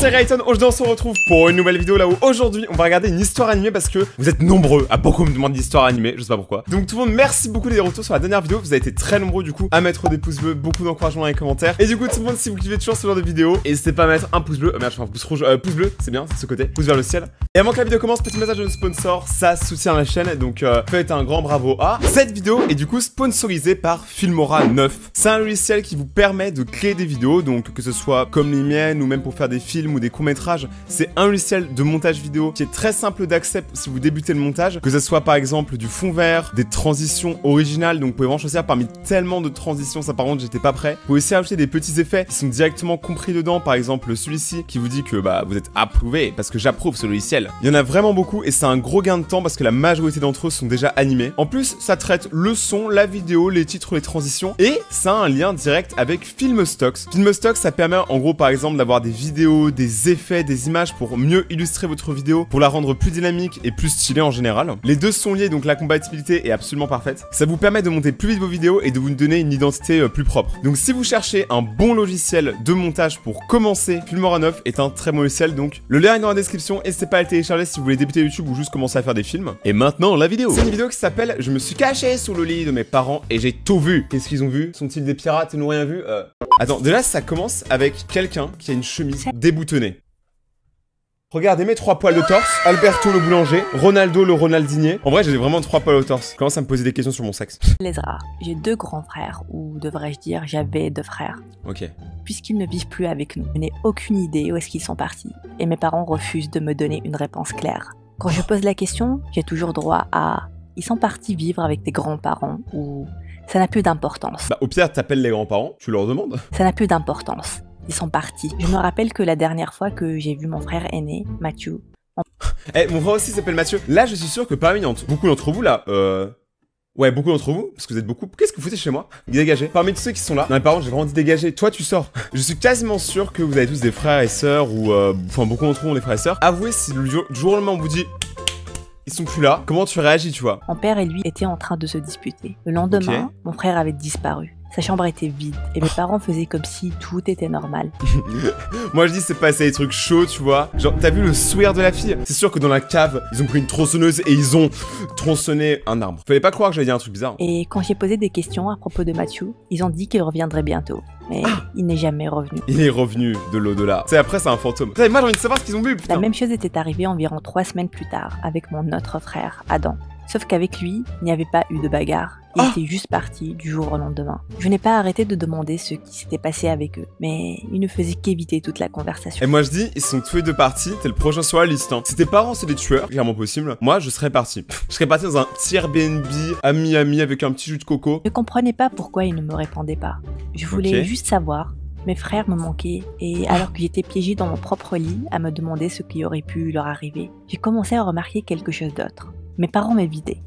c'est Rayton, aujourd'hui on se retrouve pour une nouvelle vidéo là où aujourd'hui on va regarder une histoire animée parce que vous êtes nombreux à beaucoup me demander d'histoire animée, je sais pas pourquoi. Donc tout le monde, merci beaucoup des retours sur la dernière vidéo, vous avez été très nombreux du coup à mettre des pouces bleus, beaucoup d'encouragement dans les commentaires. Et du coup tout le monde, si vous kiffez toujours ce genre de vidéo, n'hésitez pas à mettre un pouce bleu, merde je fais un pouce rouge, pouce bleu, c'est bien, c'est de ce côté, pouce vers le ciel. Et avant que la vidéo commence, petit message de sponsor, ça soutient la chaîne, donc faites un grand bravo à cette vidéo est du coup sponsorisée par Filmora 9. C'est un logiciel qui vous permet de créer des vidéos, donc que ce soit comme les miennes ou même pour faire des films ou des courts-métrages. C'est un logiciel de montage vidéo qui est très simple d'accès si vous débutez le montage, que ce soit par exemple du fond vert, des transitions originales, donc vous pouvez vraiment choisir parmi tellement de transitions, ça par contre j'étais pas prêt. Vous pouvez aussi ajouter des petits effets qui sont directement compris dedans, par exemple celui-ci qui vous dit que bah vous êtes approuvé parce que j'approuve ce logiciel. Il y en a vraiment beaucoup et c'est un gros gain de temps parce que la majorité d'entre eux sont déjà animés. En plus, ça traite le son, la vidéo, les titres, les transitions et ça a un lien direct avec Filmstock. Filmstock, ça permet en gros par exemple d'avoir des vidéos, des effets, des images pour mieux illustrer votre vidéo, pour la rendre plus dynamique et plus stylée en général. Les deux sont liés, donc la compatibilité est absolument parfaite. Ça vous permet de monter plus vite vos vidéos et de vous donner une identité plus propre. Donc si vous cherchez un bon logiciel de montage pour commencer, Filmora 9 est un très bon logiciel, donc le lien est dans la description, n'hésitez pas à le télécharger si vous voulez débuter YouTube ou juste commencer à faire des films. Et maintenant la vidéo. C'est une vidéo qui s'appelle « Je me suis caché sous le lit de mes parents et j'ai tout vu ». Qu'est-ce qu'ils ont vu? Sont-ils des pirates et n'ont rien vu? Attends, déjà ça commence avec quelqu'un qui a une chemise déboutonnée. Regardez mes 3 poils de torse, Alberto le boulanger, Ronaldo le Ronaldinier. En vrai j'ai vraiment 3 poils au torse. Commence à me poser des questions sur mon sexe. Lesra, j'ai 2 grands frères, ou devrais-je dire j'avais 2 frères. Ok. Puisqu'ils ne vivent plus avec nous, je n'ai aucune idée où est-ce qu'ils sont partis. Et mes parents refusent de me donner une réponse claire. Quand je pose la question, j'ai toujours droit à « ils sont partis vivre avec des grands-parents » ou « ça n'a plus d'importance ». Bah au pire t'appelles les grands-parents, tu leur demandes. Ça n'a plus d'importance. Ils sont partis. Je me rappelle que la dernière fois que j'ai vu mon frère aîné, Mathieu... Eh, mon frère aussi s'appelle Mathieu. Là, je suis sûr que parmi beaucoup d'entre vous, là, ouais, beaucoup d'entre vous, parce que vous êtes beaucoup. Qu'est-ce que vous foutez chez moi? Dégagez. Parmi tous ceux qui sont là, non, mes parents, j'ai vraiment dit dégager. Toi, tu sors. Je suis quasiment sûr que vous avez tous des frères et sœurs, ou, enfin, beaucoup d'entre vous ont des frères et sœurs. Avouez si du jour au lendemain on vous dit... Ils sont plus là, comment tu réagis, tu vois? Mon père et lui étaient en train de se disputer. Le lendemain, mon frère avait disparu. Sa chambre était vide et mes parents faisaient comme si tout était normal. Moi je dis c'est passé des trucs chauds, tu vois. Genre t'as vu le sourire de la fille? C'est sûr que dans la cave, ils ont pris une tronçonneuse et ils ont tronçonné un arbre. Fallait pas croire que j'allais dire un truc bizarre. Et quand j'ai posé des questions à propos de Mathieu, ils ont dit qu'il reviendrait bientôt. Mais il n'est jamais revenu. Il est revenu de l'au-delà. C'est après c'est un fantôme. Moi j'ai envie de savoir ce qu'ils ont vu, putain. La même chose était arrivée environ 3 semaines plus tard avec mon autre frère, Adam. Sauf qu'avec lui, il n'y avait pas eu de bagarre. Il était juste parti du jour au lendemain. Je n'ai pas arrêté de demander ce qui s'était passé avec eux, mais il ne faisait qu'éviter toute la conversation. Et moi je dis, ils sont tous les deux partis, t'es le prochain sur la liste. Hein. Si tes parents c'est des tueurs, clairement possible, moi je serais parti. Je serais parti dans un petit Airbnb à Miami avec un petit jus de coco. Je ne comprenais pas pourquoi ils ne me répondaient pas. Je voulais juste savoir. Mes frères me manquaient et alors que j'étais piégée dans mon propre lit à me demander ce qui aurait pu leur arriver, j'ai commencé à remarquer quelque chose d'autre. Mes parents m'évitaient,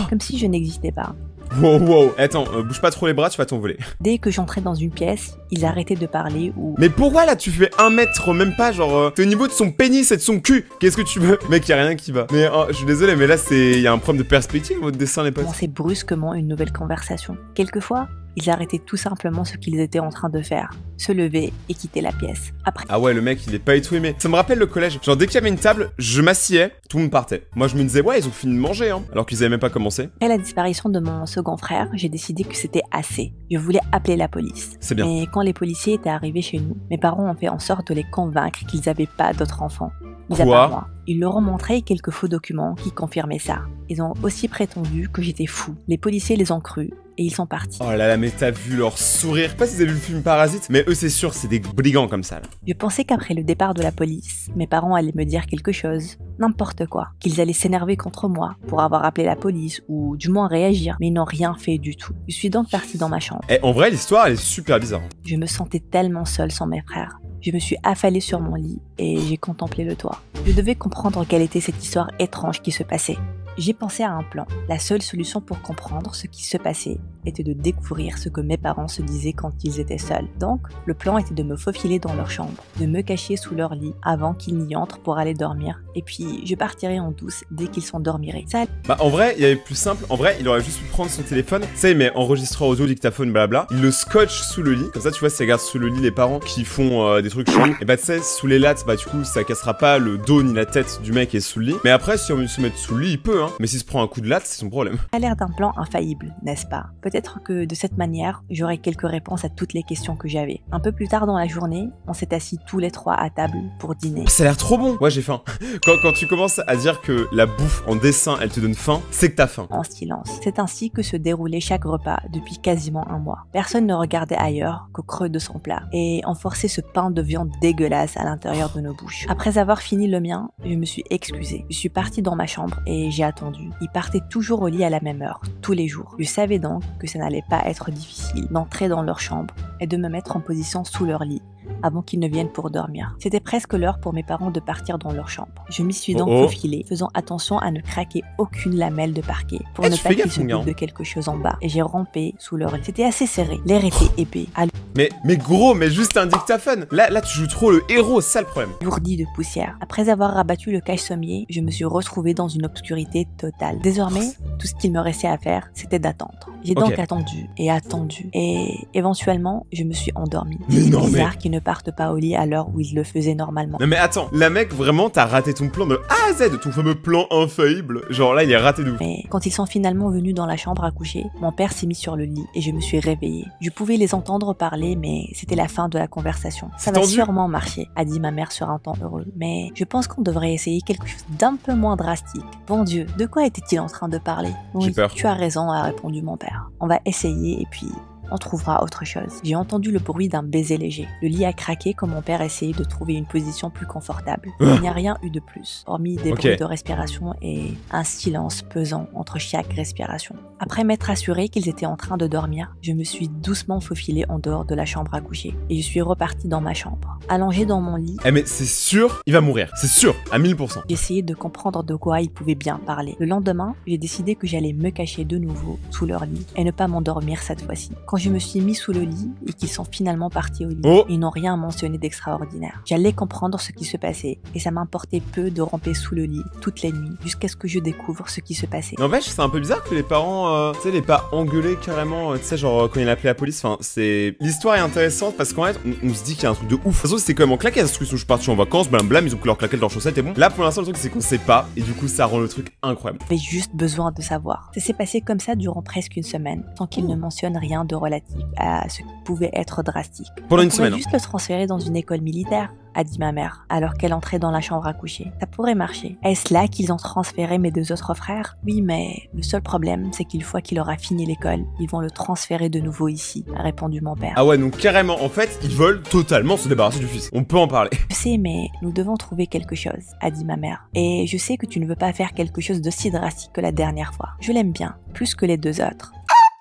comme si je n'existais pas. Wow, attends, bouge pas trop les bras, tu vas t'envoler. Dès que j'entrais dans une pièce, ils arrêtaient de parler ou... Mais pourquoi là tu fais 1 mètre, même pas, genre, t'es au niveau de son pénis et de son cul. Qu'est-ce que tu veux? Mec, y'a rien qui va. Mais je suis désolé, mais là y'a un problème de perspective, votre dessin les potes. Commençait brusquement une nouvelle conversation. Quelquefois, ils arrêtaient tout simplement ce qu'ils étaient en train de faire. Se lever et quitter la pièce. Après... Ah ouais, le mec, il est pas du tout aimé. Ça me rappelle le collège. Genre, dès qu'il y avait une table, je m'asseyais, tout le monde partait. Moi, je me disais, ouais, ils ont fini de manger, hein. Alors qu'ils avaient même pas commencé. Après la disparition de mon second frère, j'ai décidé que c'était assez. Je voulais appeler la police. C'est bien. Mais quand les policiers étaient arrivés chez nous, mes parents ont fait en sorte de les convaincre qu'ils avaient pas d'autres enfants. Quoi? Ils leur ont montré quelques faux documents qui confirmaient ça. Ils ont aussi prétendu que j'étais fou. Les policiers les ont crus et ils sont partis. Oh là là, mais t'as vu leur sourire. Je sais pas si vous avez vu le film Parasite, mais eux c'est sûr, c'est des brigands comme ça là. Je pensais qu'après le départ de la police, mes parents allaient me dire quelque chose, n'importe quoi. Qu'ils allaient s'énerver contre moi pour avoir appelé la police ou du moins réagir, mais ils n'ont rien fait du tout. Je suis donc partie dans ma chambre. Et en vrai, l'histoire elle est super bizarre. Je me sentais tellement seule sans mes frères. Je me suis affalée sur mon lit et j'ai contemplé le toit. Je devais comprendre quelle était cette histoire étrange qui se passait. J'ai pensé à un plan. La seule solution pour comprendre ce qui se passait était de découvrir ce que mes parents se disaient quand ils étaient seuls. Donc, le plan était de me faufiler dans leur chambre, de me cacher sous leur lit avant qu'ils n'y entrent pour aller dormir. Et puis, je partirais en douce dès qu'ils s'endormiraient. Ça... Bah en vrai, il y avait plus simple. En vrai, il aurait juste pu prendre son téléphone. Ça, il met enregistreur audio, dictaphone, blabla. Il le scotche sous le lit. Comme ça, tu vois, si regarde sous le lit les parents qui font des trucs chelous, et bah tu sais, sous les lattes, bah du coup, ça cassera pas le dos ni la tête du mec qui est sous le lit. Mais après, si on veut se mettre sous le lit, il peut, hein. Mais s'il se prend un coup de latte, c'est son problème. Ça a l'air d'un plan infaillible, n'est-ce pas? Peut-être que de cette manière, j'aurai quelques réponses à toutes les questions que j'avais. Un peu plus tard dans la journée, on s'est assis tous les trois à table pour dîner. Ça a l'air trop bon. Ouais, j'ai faim. Quand tu commences à dire que la bouffe en dessin, elle te donne faim, c'est que t'as faim. En silence. C'est ainsi que se déroulait chaque repas depuis quasiment un mois. Personne ne regardait ailleurs qu'au creux de son plat et on forçait ce pain de viande dégueulasse à l'intérieur de nos bouches. Après avoir fini le mien, je me suis excusée. Je suis partie dans ma chambre et j'ai attendu. Il partait toujours au lit à la même heure, tous les jours. Je savais donc que ça n'allait pas être difficile d'entrer dans leur chambre et de me mettre en position sous leur lit avant qu'ils ne viennent pour dormir. C'était presque l'heure pour mes parents de partir dans leur chambre. Je m'y suis donc faufilée, faisant attention à ne craquer aucune lamelle de parquet pour ne pas qu'ils se doutent de quelque chose en bas. Et j'ai rampé sous leur lit. C'était assez serré. L'air était épais. Mais gros, mais juste un dictaphone. Là, tu joues trop le héros, c'est ça le problème. Lourdi de poussière. Après avoir rabattu le cache-sommier, je me suis retrouvée dans une obscurité totale. Désormais, tout ce qu'il me restait à faire, c'était d'attendre. J'ai donc attendu et attendu. Et éventuellement, je me suis endormie. C'est bizarre qu'ils ne partent pas au lit à l'heure où ils le faisaient normalement. Non mais attends, la mec, vraiment, t'as raté ton plan de A à Z, ton fameux plan infaillible. Genre là, il est raté de ouf. Mais quand ils sont finalement venus dans la chambre à coucher, mon père s'est mis sur le lit et je me suis réveillée. Je pouvais les entendre parler, mais c'était la fin de la conversation. Ça va sûrement marcher, a dit ma mère sur un ton heureux. Mais je pense qu'on devrait essayer quelque chose d'un peu moins drastique. Bon Dieu, de quoi était-il en train de parler? J'ai peur. Tu as raison, a répondu mon père. On va essayer et puis... on trouvera autre chose. J'ai entendu le bruit d'un baiser léger. Le lit a craqué quand mon père essayait de trouver une position plus confortable. Il n'y a rien eu de plus, hormis des bruits de respiration et un silence pesant entre chaque respiration. Après m'être assuré qu'ils étaient en train de dormir, je me suis doucement faufilée en dehors de la chambre à coucher et je suis repartie dans ma chambre. Allongée dans mon lit... Eh mais c'est sûr, il va mourir. C'est sûr, à 1000%. J'ai essayé de comprendre de quoi ils pouvaient bien parler. Le lendemain, j'ai décidé que j'allais me cacher de nouveau sous leur lit et ne pas m'endormir cette fois-ci. Quand je me suis mis sous le lit et qu'ils sont finalement partis au lit, ils n'ont rien mentionné d'extraordinaire. J'allais comprendre ce qui se passait et ça m'importait peu de ramper sous le lit toutes les nuits jusqu'à ce que je découvre ce qui se passait. N'empêche, c'est un peu bizarre que les parents, tu sais, les pas engueulés carrément, tu sais, genre quand il a appelé la police. Enfin, c'est... L'histoire est intéressante parce qu'en fait, on se dit qu'il y a un truc de ouf. De toute façon, c'est quand même en claquette. Parce que je suis parti en vacances, blam, ils ont pris leur claquette, leurs chaussettes et bon. Là, pour l'instant, le truc, c'est qu'on sait pas et du coup, ça rend le truc incroyable. J'avais juste besoin de savoir. Ça s'est passé comme ça durant presque une semaine, sans qu'ils ne mentionnent rien de relatif à ce qui pouvait être drastique. Pendant une semaine. On pourrait juste le transférer dans une école militaire, a dit ma mère, alors qu'elle entrait dans la chambre à coucher. Ça pourrait marcher. Est-ce là qu'ils ont transféré mes deux autres frères? Oui, mais le seul problème, c'est qu'une fois qu'il aura fini l'école, ils vont le transférer de nouveau ici, a répondu mon père. Ah ouais, donc carrément, en fait, ils veulent totalement se débarrasser du fils. On peut en parler. Je sais, mais nous devons trouver quelque chose, a dit ma mère. Et je sais que tu ne veux pas faire quelque chose d'aussi drastique que la dernière fois. Je l'aime bien, plus que les deux autres.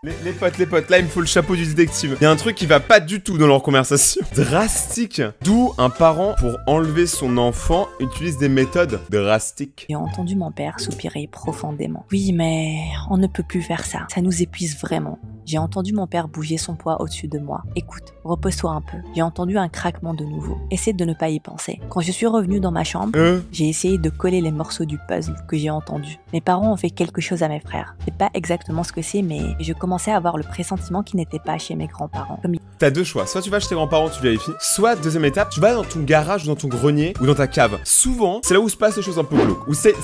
Les potes, là il me faut le chapeau du détective. Il y a un truc qui va pas du tout dans leur conversation. Drastique. D'où un parent, pour enlever son enfant, utilise des méthodes drastiques. J'ai entendu mon père soupirer profondément. Oui, mais on ne peut plus faire ça. Ça nous épuise vraiment. J'ai entendu mon père bouger son poids au-dessus de moi. Écoute, repose-toi un peu. J'ai entendu un craquement de nouveau. Essaie de ne pas y penser. Quand je suis revenue dans ma chambre, j'ai essayé de coller les morceaux du puzzle que j'ai entendu. Mes parents ont fait quelque chose à mes frères. Je sais pas exactement ce que c'est, mais je commençais à avoir le pressentiment qu'ils n'étaient pas chez mes grands-parents. T'as deux choix. Soit tu vas chez tes grands-parents, tu vérifies. Soit, deuxième étape, tu vas dans ton garage, ou dans ton grenier, ou dans ta cave. Souvent, c'est là où se passent les choses un peu glauques. Ou c'est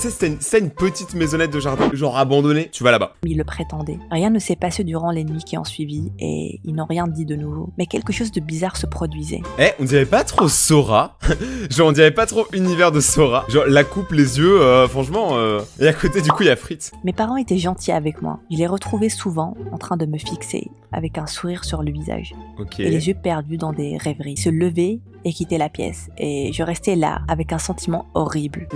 une petite maisonnette de jardin, genre abandonnée. Tu vas là-bas. Ils le prétendaient. Rien ne s'est passé durant les nuits qui ont suivi et ils n'ont rien dit de nouveau. Mais quelque chose de bizarre se produisait. Eh, on dirait pas trop Sora. Genre, on dirait pas trop univers de Sora. Genre, la coupe, les yeux, franchement. Et à côté, du coup, il y a Fritz. Mes parents étaient gentils avec moi. Je les retrouvais souvent en train de me fixer, avec un sourire sur le visage. Et les yeux perdus dans des rêveries. Ils se levaient et quittaient la pièce. Et je restais là, avec un sentiment horrible.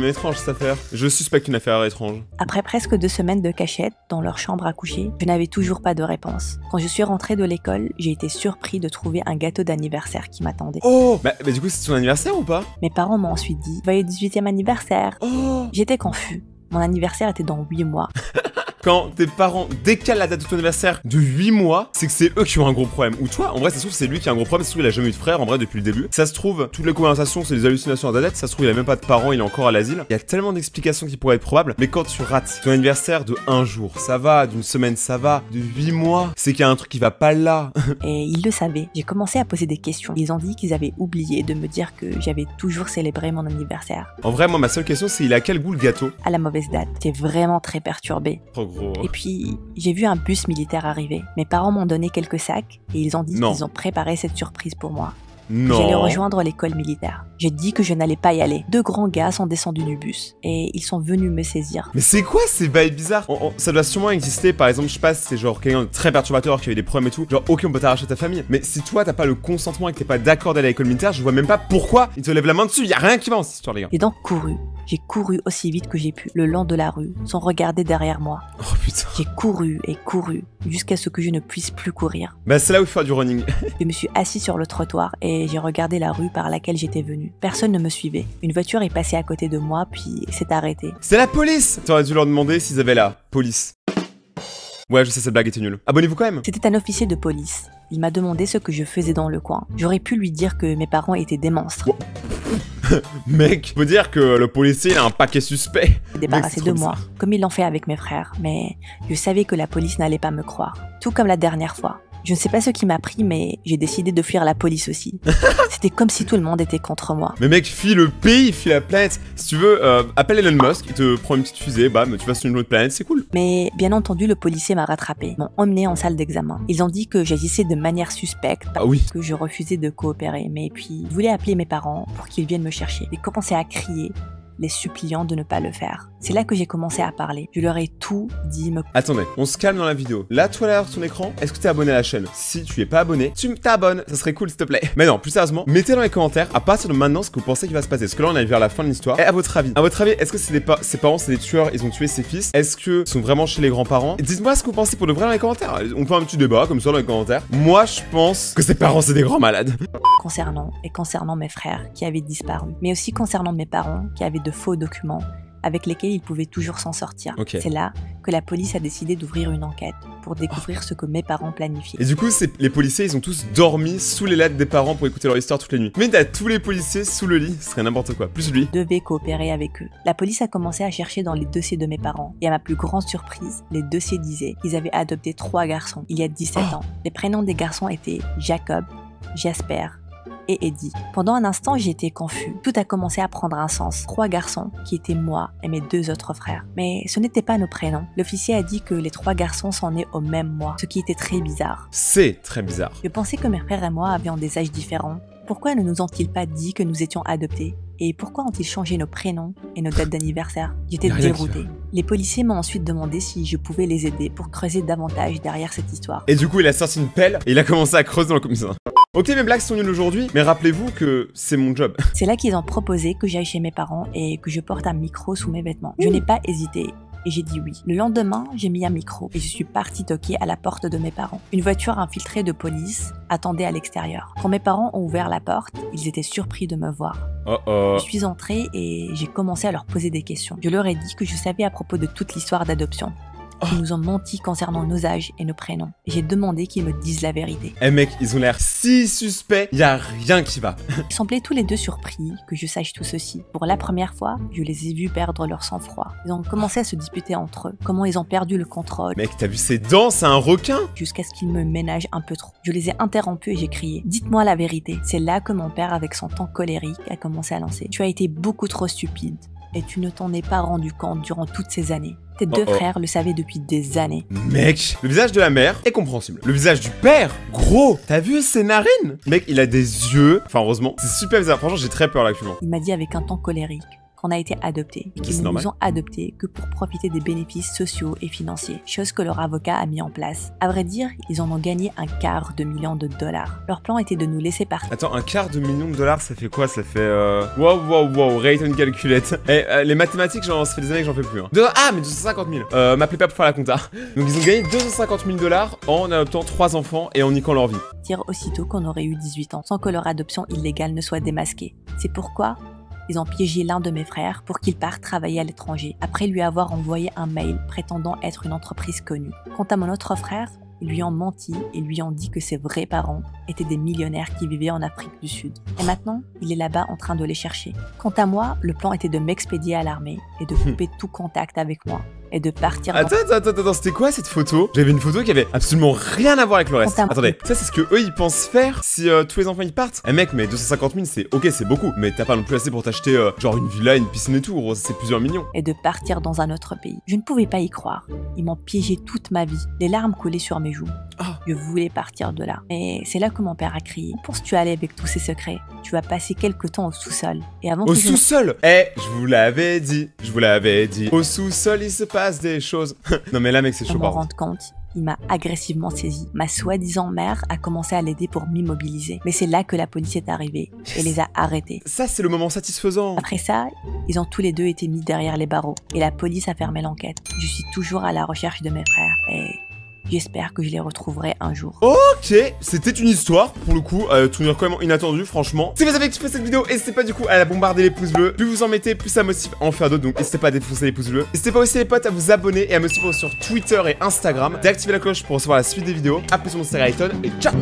Étrange cette affaire. Je suspecte une affaire étrange. Après presque 2 semaines de cachette dans leur chambre à coucher, je n'avais toujours pas de réponse. Quand je suis rentrée de l'école, j'ai été surpris de trouver un gâteau d'anniversaire qui m'attendait. Oh, bah du coup, c'est ton anniversaire ou pas? Mes parents m'ont ensuite dit « Joyeux 18e anniversaire !» J'étais confus. Mon anniversaire était dans 8 mois. Quand tes parents décalent la date de ton anniversaire de 8 mois, c'est que c'est eux qui ont un gros problème. Ou toi, en vrai, ça se trouve, c'est lui qui a un gros problème. Ça se trouve, il a jamais eu de frère, en vrai, depuis le début. Ça se trouve, toutes les conversations, c'est des hallucinations à Dadette. Ça se trouve, il a même pas de parents, il est encore à l'asile. Il y a tellement d'explications qui pourraient être probables. Mais quand tu rates ton anniversaire de 1 jour, ça va, d'une semaine, ça va, de 8 mois, c'est qu'il y a un truc qui va pas là. Et ils le savaient. J'ai commencé à poser des questions. Ils ont dit qu'ils avaient oublié de me dire que j'avais toujours célébré mon anniversaire. En vrai, moi, ma seule question, c'est il a quel goût le gâteau? À la mauvaise date. J'étais vraiment très perturbée. Trop gros. Et puis, j'ai vu un bus militaire arriver. Mes parents m'ont donné quelques sacs et ils ont dit qu'ils ont préparé cette surprise pour moi. Non. J'allais rejoindre l'école militaire. J'ai dit que je n'allais pas y aller. 2 grands gars sont descendus du bus et ils sont venus me saisir. Mais c'est quoi ces bails bizarres? Ça doit sûrement exister, par exemple, je sais pas, c'est genre quelqu'un de très perturbateur qui avait des problèmes et tout. Genre, ok, on peut t'arracher ta famille. Mais si toi, t'as pas le consentement et que t'es pas d'accord d'aller à l'école militaire, je vois même pas pourquoi ils te lèvent la main dessus. Y a rien qui va en cette histoire, les gars. J'ai donc couru. J'ai couru aussi vite que j'ai pu, le long de la rue, sans regarder derrière moi. Oh putain. J'ai couru et couru, jusqu'à ce que je ne puisse plus courir. Bah c'est là où il faut faire du running. Je me suis assis sur le trottoir et j'ai regardé la rue par laquelle j'étais venu. Personne ne me suivait. Une voiture est passée à côté de moi, puis s'est arrêtée. C'est la police! T'aurais dû leur demander s'ils avaient la police. Ouais, je sais, cette blague était nulle. Abonnez-vous quand même. C'était un officier de police. Il m'a demandé ce que je faisais dans le coin. J'aurais pu lui dire que mes parents étaient des monstres. Wow. Mec, faut dire que le policier il a un paquet suspect. Débarrassé de moi, comme ils l'ont fait avec mes frères, mais je savais que la police n'allait pas me croire. Tout comme la dernière fois. Je ne sais pas ce qui m'a pris, mais j'ai décidé de fuir la police aussi. C'était comme si tout le monde était contre moi. Mais mec, fuis le pays, fuis la planète. Si tu veux, appelle Elon Musk, il te prend une petite fusée, bam, tu vas sur une autre planète, c'est cool. Mais bien entendu, le policier m'a rattrapé, m'ont emmené en salle d'examen. Ils ont dit que j'agissais de manière suspecte, que je refusais de coopérer. Mais puis, ils voulaient appeler mes parents pour qu'ils viennent me chercher. J'ai commencé à crier, les suppliant de ne pas le faire. C'est là que j'ai commencé à parler. Je leur ai tout dit. Attendez, on se calme dans la vidéo. Là, toi là, sur ton écran, est-ce que t'es abonné à la chaîne? Si tu es pas abonné, tu t'abonnes. Ça serait cool, s'il te plaît. Mais non, plus sérieusement, mettez dans les commentaires, à partir de maintenant, ce que vous pensez qu'il va se passer. Parce que là, on arrive vers la fin de l'histoire. Et à votre avis, est-ce que c'est ses parents, c'est des tueurs, ils ont tué ses fils? Est-ce que sont vraiment chez les grands-parents? Dites-moi ce que vous pensez pour de vrai dans les commentaires. On fait un petit débat, comme ça, dans les commentaires. Moi, je pense que ses parents, c'est des grands malades. Concernant mes frères qui avaient disparu, mais aussi concernant mes parents qui avaient de faux documents avec lesquels ils pouvaient toujours s'en sortir. C'est là que la police a décidé d'ouvrir une enquête pour découvrir ce que mes parents planifiaient. Et du coup, les policiers, ils ont tous dormi sous les lettres des parents pour écouter leur histoire toutes les nuits. Mais t'as tous les policiers sous le lit, ce serait n'importe quoi. Plus lui. Devait coopérer avec eux. La police a commencé à chercher dans les dossiers de mes parents. Et à ma plus grande surprise, les dossiers disaient qu'ils avaient adopté 3 garçons il y a 17 ans. Les prénoms des garçons étaient Jacob, Jasper et Eddie. Pendant un instant, j'étais confus. Tout a commencé à prendre un sens. 3 garçons, qui étaient moi et mes 2 autres frères. Mais ce n'étaient pas nos prénoms. L'officier a dit que les 3 garçons sont nés au même mois, ce qui était très bizarre. C'est très bizarre. Je pensais que mes frères et moi avions des âges différents. Pourquoi ne nous ont-ils pas dit que nous étions adoptés? Et pourquoi ont-ils changé nos prénoms et nos dates d'anniversaire? J'étais déroutée. Les policiers m'ont ensuite demandé si je pouvais les aider pour creuser davantage derrière cette histoire. Et du coup, il a sorti une pelle et il a commencé à creuser dans le commissariat. Ok, mes blagues sont nulles aujourd'hui, mais rappelez-vous que c'est mon job. C'est là qu'ils ont proposé que j'aille chez mes parents et que je porte un micro sous mes vêtements. Je n'ai pas hésité. Et j'ai dit oui. Le lendemain, j'ai mis un micro et je suis partie toquer à la porte de mes parents. Une voiture infiltrée de police attendait à l'extérieur. Quand mes parents ont ouvert la porte, ils étaient surpris de me voir. Je suis entrée et j'ai commencé à leur poser des questions. Je leur ai dit que je savais à propos de toute l'histoire d'adoption. Ils nous ont menti concernant nos âges et nos prénoms. J'ai demandé qu'ils me disent la vérité. Eh mec, ils ont l'air si suspects, y a rien qui va. Ils semblaient tous les deux surpris que je sache tout ceci. Pour la première fois, je les ai vus perdre leur sang-froid. Ils ont commencé à se disputer entre eux. Comment ils ont perdu le contrôle. Mec, t'as vu ses dents, c'est un requin. Jusqu'à ce qu'ils me ménagent un peu trop. Je les ai interrompus et j'ai crié « Dites-moi la vérité ». C'est là que mon père, avec son ton colérique, a commencé à lancer. « Tu as été beaucoup trop stupide et tu ne t'en es pas rendu compte durant toutes ces années. Tes 2 frères le savaient depuis des années. » Mec, le visage de la mère est compréhensible. Le visage du père, gros, t'as vu ses narines? Mec, il a des yeux, enfin heureusement, c'est super bizarre. Franchement, j'ai très peur là actuellement. Il m'a dit avec un ton colérique qu'on a été adoptés et qu'ils ne nous ont adoptés que pour profiter des bénéfices sociaux et financiers, chose que leur avocat a mis en place. À vrai dire, ils en ont gagné $250 000. Leur plan était de nous laisser partir. Attends, $250 000, ça fait quoi? Ça fait wow, rate on calculate. Les mathématiques, genre, ça fait des années que j'en fais plus. Hein. Mais 250 000. M'appelez pas pour faire la compta. Donc ils ont gagné $250 000 en adoptant 3 enfants et en niquant leur vie. Dire aussitôt qu'on aurait eu 18 ans, sans que leur adoption illégale ne soit démasquée. C'est pourquoi Ils ont piégé l'un de mes frères pour qu'il parte travailler à l'étranger, après lui avoir envoyé un mail prétendant être une entreprise connue. Quant à mon autre frère, ils lui ont menti et lui ont dit que ses vrais parents étaient des millionnaires qui vivaient en Afrique du Sud. Et maintenant, il est là-bas en train de les chercher. Quant à moi, le plan était de m'expédier à l'armée et de couper tout contact avec moi. Et de partir. Attends, c'était quoi cette photo? J'avais une photo qui avait absolument rien à voir avec le reste. Attendez, ça c'est ce que eux ils pensent faire si tous les enfants ils partent. Eh mec, mais 250 000 c'est ok, c'est beaucoup, mais t'as pas non plus assez pour t'acheter genre une villa, une piscine et tout, gros, c'est plusieurs millions. Et de partir dans un autre pays. Je ne pouvais pas y croire. Ils m'ont piégé toute ma vie. Les larmes coulaient sur mes joues. Je voulais partir de là. Et c'est là que mon père a crié. Penses-tu aller avec tous ces secrets? Tu vas passer quelques temps au sous-sol. Et avant au sous-sol? Je vous l'avais dit, Au sous-sol il se passe des choses. Non mais là mec c'est chaud. Pour m'en rendre compte, il m'a agressivement saisi. Ma soi-disant mère a commencé à l'aider pour m'immobiliser. Mais c'est là que la police est arrivée et les a arrêtés. Ça c'est le moment satisfaisant. Après ça, ils ont tous les deux été mis derrière les barreaux. Et la police a fermé l'enquête. Je suis toujours à la recherche de mes frères. Et j'espère que je les retrouverai un jour. Ok, c'était une histoire, pour le coup, tournure quand même inattendue, franchement. Si vous avez kiffé cette vidéo, n'hésitez pas du coup à la bombarder les pouces bleus. Plus vous en mettez, plus ça motive à en faire d'autres, donc n'hésitez pas à défoncer les pouces bleus. N'hésitez pas aussi les potes à vous abonner et à me suivre sur Twitter et Instagram. D'activer la cloche pour recevoir la suite des vidéos. A plus sur mon Instagram et ciao.